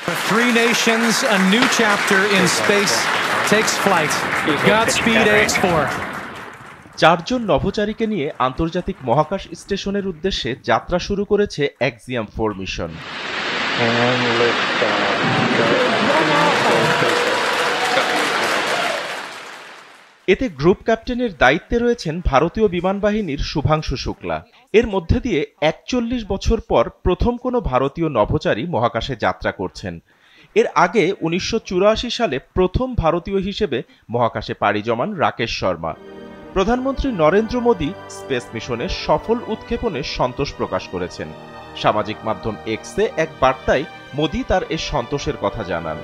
Three nations, a new chapter in space takes flight. Godspeed AX4. চারজন নভোচারীকে নিয়ে আন্তর্জাতিক মহাকাশ স্টেশনের উদ্দেশ্যে যাত্রা শুরু করেছে এক্সিয়াম 4 মিশন। এতে গ্রুপ ক্যাপ্টেনের দায়িত্বে রয়েছেন ভারতীয় বিমান বাহিনীর শুভাংশু শুক্লা। এর মধ্যে দিয়ে ৪১ বছর পর প্রথম কোনো ভারতীয় নভোচারী মহাকাশে যাত্রা করছেন। এর আগে ১৯৮৪ সালে প্রথম ভারতীয় হিসেবে মহাকাশে পাড়ি জমান রাকেশ শর্মা। প্রধানমন্ত্রী নরেন্দ্র মোদী স্পেস মিশনের সফল উৎক্ষেপণে সন্তোষ প্রকাশ করেছেন। সামাজিক মাধ্যম এক্সে এক বার্তায় মোদী তার এই সন্তোষের কথা জানান।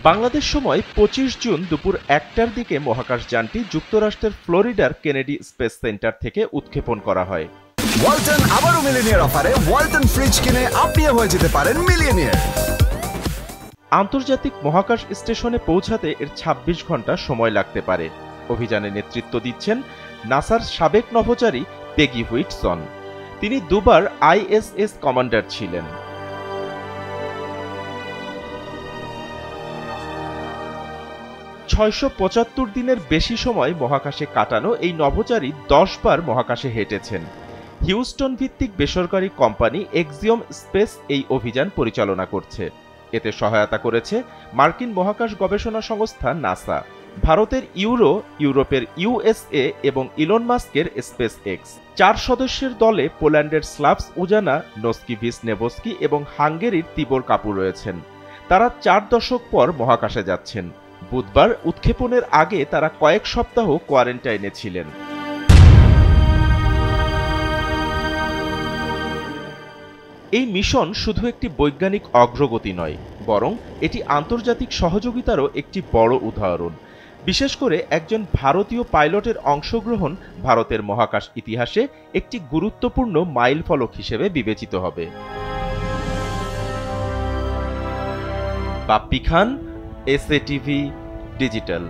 বাংলাদেশ সময় ২৫ জুন দুপুর ১টার দিকে মহাকাশযানটি যুক্তরাষ্ট্রের ফ্লোরিডার কেনেডি স্পেস সেন্টার থেকে উৎক্ষেপণ করা হয়। ওয়ালটন আবারও মিলিয়নিয়ার অফারে ওয়ালটন ফ্রিজ কিনে আপনিও হয়ে যেতে পারেন মিলিয়নিয়ার। আন্তর্জাতিক মহাকাশ স্টেশনে পৌঁছাতে এর ২৬ ঘন্টা সময় লাগতে পারে। অভিযানে নেতৃত্ব দিচ্ছেন নাসার সাবেক নভোচারী পেগি হুইটসন। তিনি দুবার ISS কমান্ডার ছিলেন। $৬৭৫ দিনের বেশি সময় মহাকাশে কাটানো এই নভোচারী ১০ বার মহাকাশে হেঁটেছেন। হিউস্টন ভিত্তিক বেসরকারি কোম্পানি এক্সিওম স্পেস এই অভিযান পরিচালনা করছে। এতে সহায়তা করেছে মার্কিন মহাকাশ গবেষণা সংস্থা নাসা, ভারতের ইউরোপের USA এবং ইলন মাস্কের স্পেস এক্স। ৪ সদস্যের দলে পোল্যান্ডের স্লাভস উজানা, নস্কিভিস নেভস্কি এবং হাঙ্গেরির তিবোর কাপু রয়েছেন। তারা ৪ দশক পর মহাকাশে যাচ্ছেন। বুধবার উৎক্ষেপণের আগে তারা কয়েক সপ্তাহ কোয়ারেন্টাইনে ছিলেন। এই মিশন শুধু একটি বৈজ্ঞানিক অগ্রগতি নয়, বরং এটি আন্তর্জাতিক সহযোগিতারও একটি বড় উদাহরণ। বিশেষ করে একজন ভারতীয় পাইলটের অংশগ্রহণ ভারতের মহাকাশ ইতিহাসে একটি গুরুত্বপূর্ণ মাইলফলক হিসেবে বিবেচিত হবে। বাপ্পি খান, SA TV ডিজিটাল।